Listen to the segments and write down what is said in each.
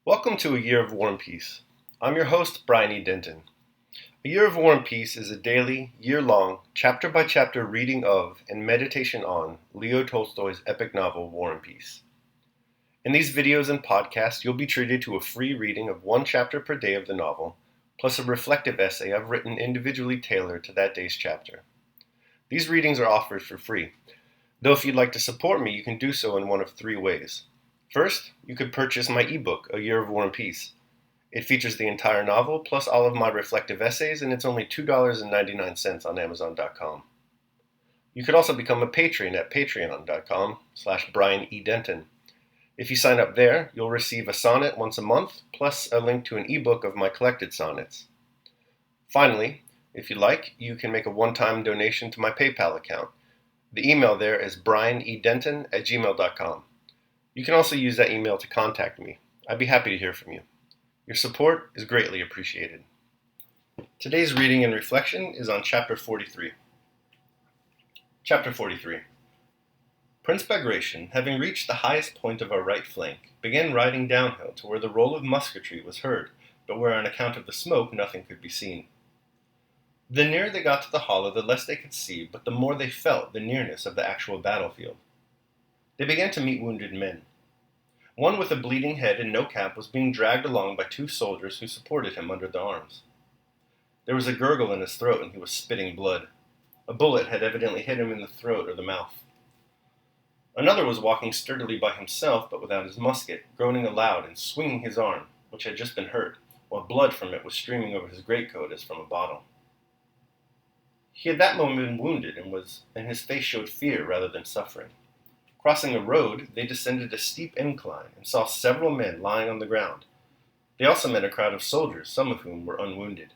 Welcome to A Year of War and Peace. I'm your host, Brian E. Denton. A Year of War and Peace is a daily, year-long, chapter-by-chapter reading of and meditation on Leo Tolstoy's epic novel, War and Peace. In these videos and podcasts, you'll be treated to a free reading of one chapter per day of the novel, plus a reflective essay I've written individually tailored to that day's chapter. These readings are offered for free, though if you'd like to support me, you can do so in one of three ways. First, you could purchase my ebook, A Year of War and Peace. It features the entire novel, plus all of my reflective essays, and it's only $2.99 on Amazon.com. You could also become a patron at patreon.com/Brian E. Denton. If you sign up there, you'll receive a sonnet once a month, plus a link to an ebook of my collected sonnets. Finally, if you like, you can make a one-time donation to my PayPal account. The email there is brianedenton@gmail.com. You can also use that email to contact me. I'd be happy to hear from you. Your support is greatly appreciated. Today's reading and reflection is on Chapter 43. Chapter 43. Prince Begration, having reached the highest point of our right flank, began riding downhill to where the roll of musketry was heard, but where on account of the smoke nothing could be seen. The nearer they got to the hollow, the less they could see, but the more they felt the nearness of the actual battlefield. They began to meet wounded men. One with a bleeding head and no cap was being dragged along by two soldiers who supported him under the arms. There was a gurgle in his throat and he was spitting blood. A bullet had evidently hit him in the throat or the mouth. Another was walking sturdily by himself but without his musket, groaning aloud and swinging his arm, which had just been hurt, while blood from it was streaming over his greatcoat as from a bottle. He had that moment been wounded and his face showed fear rather than suffering. Crossing a road, they descended a steep incline and saw several men lying on the ground. They also met a crowd of soldiers, some of whom were unwounded.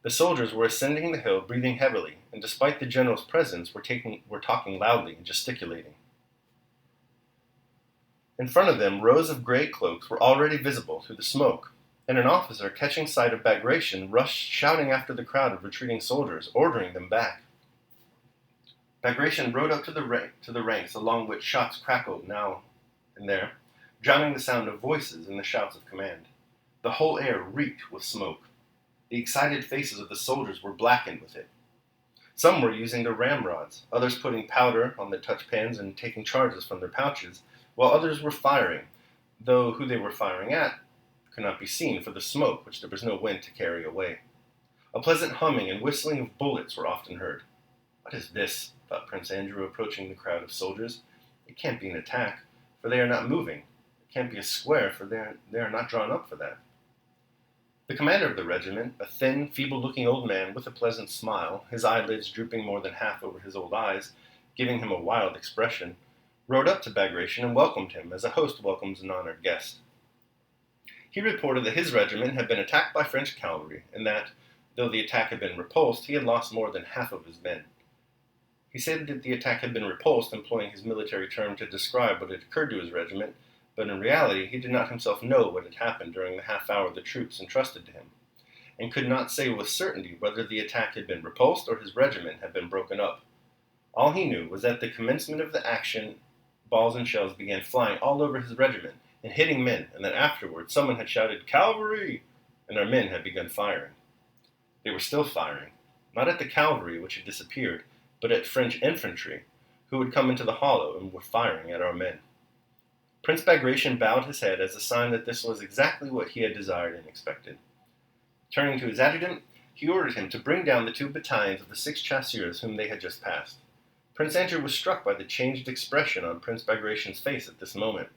The soldiers were ascending the hill, breathing heavily, and despite the general's presence, were talking loudly and gesticulating. In front of them, rows of gray cloaks were already visible through the smoke, and an officer, catching sight of Begration, rushed shouting after the crowd of retreating soldiers, ordering them back. Begration rode up to the ranks along which shots crackled now and there, drowning the sound of voices in the shouts of command. The whole air reeked with smoke. The excited faces of the soldiers were blackened with it. Some were using their ramrods, others putting powder on the touchpans and taking charges from their pouches, while others were firing, though who they were firing at could not be seen for the smoke which there was no wind to carry away. A pleasant humming and whistling of bullets were often heard. "What is this?" thought Prince Andrew, approaching the crowd of soldiers. "It can't be an attack, for they are not moving. It can't be a square, for they are not drawn up for that." The commander of the regiment, a thin, feeble-looking old man with a pleasant smile, his eyelids drooping more than half over his old eyes, giving him a wild expression, rode up to Begration and welcomed him as a host welcomes an honored guest. He reported that his regiment had been attacked by French cavalry, and that, though the attack had been repulsed, he had lost more than half of his men. He said that the attack had been repulsed, employing his military term to describe what had occurred to his regiment, but in reality he did not himself know what had happened during the half hour the troops entrusted to him, and could not say with certainty whether the attack had been repulsed or his regiment had been broken up. All he knew was that at the commencement of the action, balls and shells began flying all over his regiment and hitting men, and that afterwards someone had shouted, "Cavalry!" and our men had begun firing. They were still firing, not at the cavalry which had disappeared, but at French infantry, who had come into the hollow and were firing at our men. Prince Begration bowed his head as a sign that this was exactly what he had desired and expected. Turning to his adjutant, he ordered him to bring down the two battalions of the 6 chasseurs whom they had just passed. Prince Andrew was struck by the changed expression on Prince Begration's face at this moment.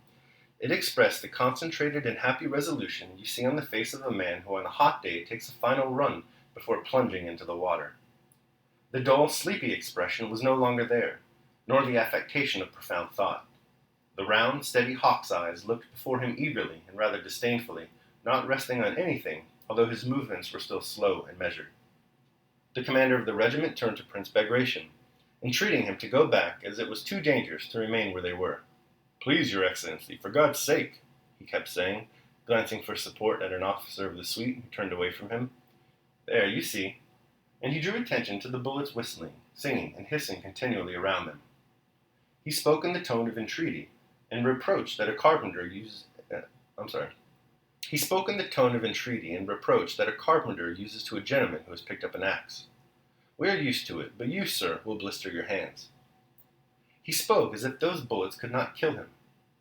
It expressed the concentrated and happy resolution you see on the face of a man who on a hot day takes a final run before plunging into the water. The dull, sleepy expression was no longer there, nor the affectation of profound thought. The round, steady hawk's eyes looked before him eagerly and rather disdainfully, not resting on anything, although his movements were still slow and measured. The commander of the regiment turned to Prince Begration, entreating him to go back, as it was too dangerous to remain where they were. "Please, your excellency, for God's sake," he kept saying, glancing for support at an officer of the suite who turned away from him. "There, you see." And he drew attention to the bullets whistling, singing, and hissing continually around them. He spoke in the tone of entreaty, and reproached that a carpenter He spoke in the tone of entreaty and reproach that a carpenter uses to a gentleman who has picked up an axe. "We are used to it, but you, sir, will blister your hands." He spoke as if those bullets could not kill him,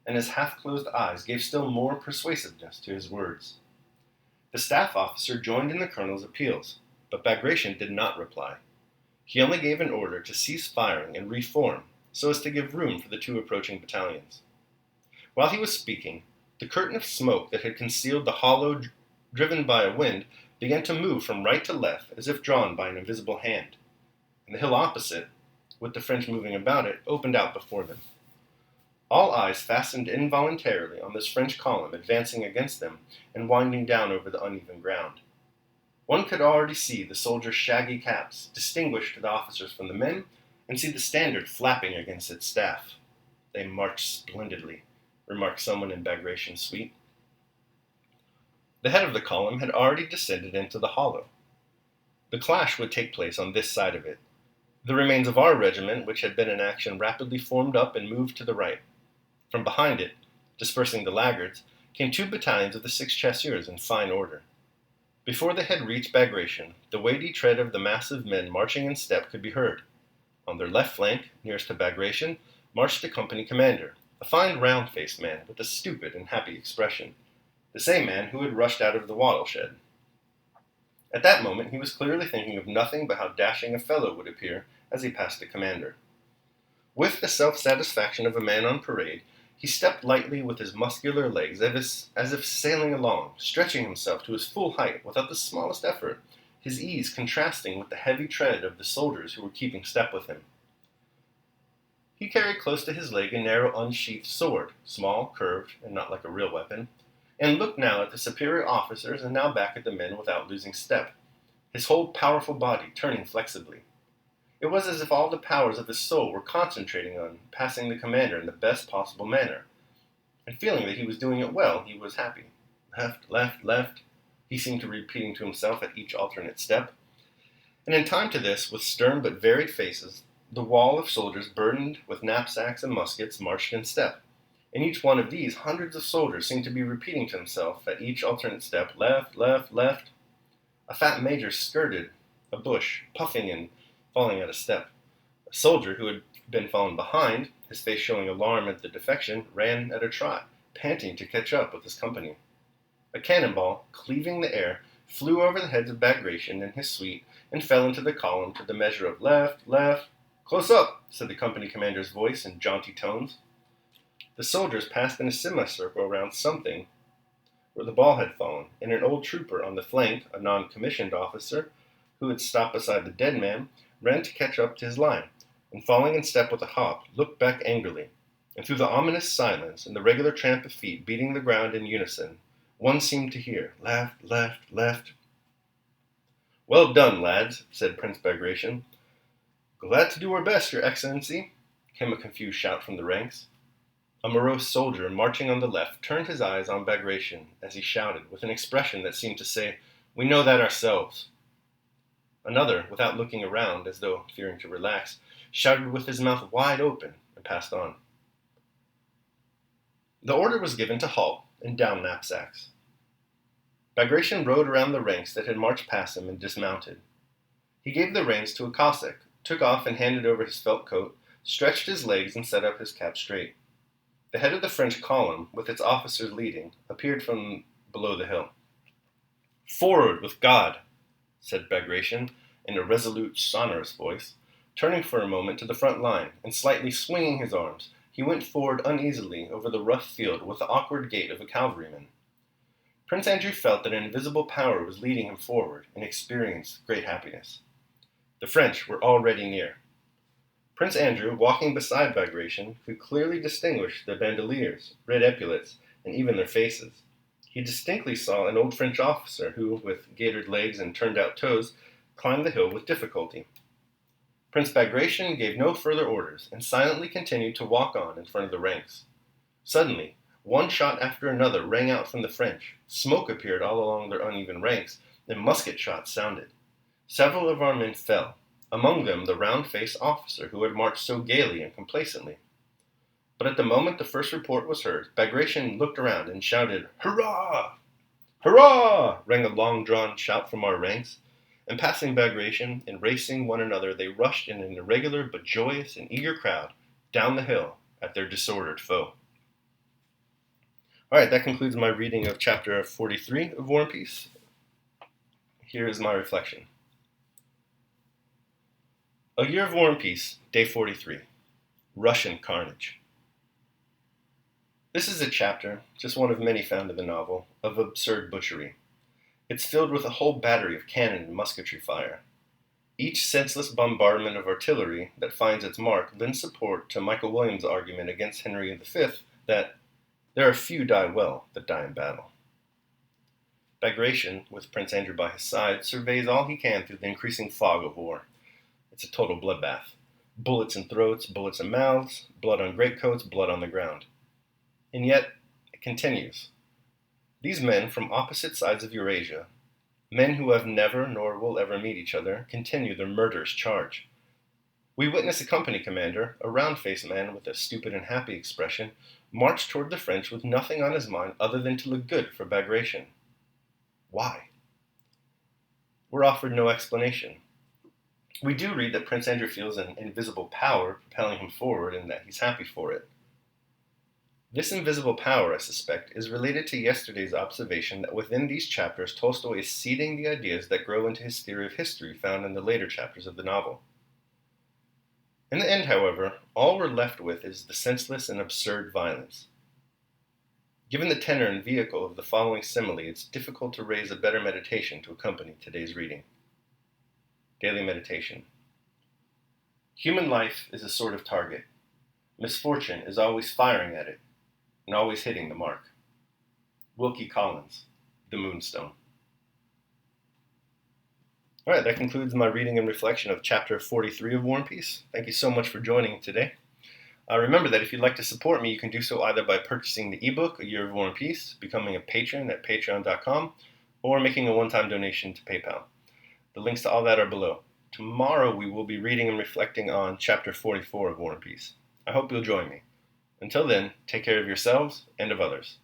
and his half-closed eyes gave still more persuasiveness to his words. The staff officer joined in the colonel's appeals, but Bagration did not reply. He only gave an order to cease firing and reform, so as to give room for the two approaching battalions. While he was speaking, the curtain of smoke that had concealed the hollow driven by a wind began to move from right to left as if drawn by an invisible hand, and the hill opposite, with the French moving about it, opened out before them. All eyes fastened involuntarily on this French column advancing against them and winding down over the uneven ground. One could already see the soldiers' shaggy caps, distinguish the officers from the men, and see the standard flapping against its staff. "They march splendidly," remarked someone in Bagration's suite. The head of the column had already descended into the hollow. The clash would take place on this side of it. The remains of our regiment, which had been in action, rapidly formed up and moved to the right. From behind it, dispersing the laggards, came 2 battalions of the 6th Chasseurs in fine order. Before they had reached Bagration, the weighty tread of the massive men marching in step could be heard. On their left flank, nearest to Bagration, marched the company commander, a fine round-faced man with a stupid and happy expression, the same man who had rushed out of the wattle shed. At that moment he was clearly thinking of nothing but how dashing a fellow would appear as he passed the commander. With the self-satisfaction of a man on parade, he stepped lightly with his muscular legs as if sailing along, stretching himself to his full height without the smallest effort, his ease contrasting with the heavy tread of the soldiers who were keeping step with him. He carried close to his leg a narrow unsheathed sword, small, curved, and not like a real weapon, and looked now at the superior officers and now back at the men without losing step, his whole powerful body turning flexibly. It was as if all the powers of his soul were concentrating on passing the commander in the best possible manner, and feeling that he was doing it well, he was happy. Left, left, left, he seemed to be repeating to himself at each alternate step. And in time to this, with stern but varied faces, the wall of soldiers burdened with knapsacks and muskets marched in step. In each one of these, hundreds of soldiers seemed to be repeating to himself at each alternate step, left, left, left. A fat major skirted a bush, puffing and falling at a step. A soldier who had been fallen behind, his face showing alarm at the defection, ran at a trot, panting to catch up with his company. A cannonball, cleaving the air, flew over the heads of Bagration and his suite and fell into the column to the measure of left, left. "Close up," said the company commander's voice in jaunty tones. The soldiers passed in a semicircle around something where the ball had fallen, and an old trooper on the flank, a non-commissioned officer, who had stopped beside the dead man, ran to catch up to his line, and falling in step with a hop, looked back angrily, and through the ominous silence and the regular tramp of feet beating the ground in unison, one seemed to hear, left, left, left. "Well done, lads," said Prince Begration. "Glad to do our best, your excellency," came a confused shout from the ranks. A morose soldier marching on the left turned his eyes on Bagration as he shouted, with an expression that seemed to say, "We know that ourselves." Another, without looking around, as though fearing to relax, shouted with his mouth wide open and passed on. The order was given to halt and down knapsacks. Bagration rode around the ranks that had marched past him and dismounted. He gave the reins to a Cossack, took off and handed over his felt coat, stretched his legs and set up his cap straight. The head of the French column, with its officers leading, appeared from below the hill. "Forward with God," said Bagration in a resolute, sonorous voice. Turning for a moment to the front line and slightly swinging his arms, he went forward uneasily over the rough field with the awkward gait of a cavalryman. Prince Andrew felt that an invisible power was leading him forward and experienced great happiness. The French were already near. Prince Andrew, walking beside Bagration, could clearly distinguish the bandoliers, red epaulets, and even their faces. He distinctly saw an old French officer who, with gaitered legs and turned-out toes, climbed the hill with difficulty. Prince Begration gave no further orders, and silently continued to walk on in front of the ranks. Suddenly, one shot after another rang out from the French. Smoke appeared all along their uneven ranks, and musket shots sounded. Several of our men fell, among them the round-faced officer who had marched so gaily and complacently. But at the moment the first report was heard, Bagration looked around and shouted, "Hurrah!" "Hurrah!" rang a long-drawn shout from our ranks, and passing Bagration and racing one another, they rushed in an irregular but joyous and eager crowd down the hill at their disordered foe. All right, that concludes my reading of chapter 43 of War and Peace. Here is my reflection. A Year of War and Peace, Day 43. Russian Carnage. This is a chapter, just one of many found in the novel, of absurd butchery. It's filled with a whole battery of cannon and musketry fire. Each senseless bombardment of artillery that finds its mark lends support to Michael Williams' argument against Henry V that there are few die well that die in battle. Begration, with Prince Andrew by his side, surveys all he can through the increasing fog of war. It's a total bloodbath. Bullets in throats, bullets in mouths, blood on greatcoats, blood on the ground. And yet, it continues. These men from opposite sides of Eurasia, men who have never nor will ever meet each other, continue their murderous charge. We witness a company commander, a round-faced man with a stupid and happy expression, march toward the French with nothing on his mind other than to look good for Bagration. Why? We're offered no explanation. We do read that Prince Andrew feels an invisible power propelling him forward and that he's happy for it. This invisible power, I suspect, is related to yesterday's observation that within these chapters Tolstoy is seeding the ideas that grow into his theory of history found in the later chapters of the novel. In the end, however, all we're left with is the senseless and absurd violence. Given the tenor and vehicle of the following simile, it's difficult to raise a better meditation to accompany today's reading. Daily meditation. Human life is a sort of target. Misfortune is always firing at it, and always hitting the mark. Wilkie Collins, The Moonstone. All right, that concludes my reading and reflection of chapter 43 of War and Peace. Thank you so much for joining today. Remember that if you'd like to support me, you can do so either by purchasing the ebook, A Year of War and Peace, becoming a patron at patreon.com, or making a one-time donation to PayPal. The links to all that are below. Tomorrow we will be reading and reflecting on chapter 44 of War and Peace. I hope you'll join me. Until then, take care of yourselves and of others.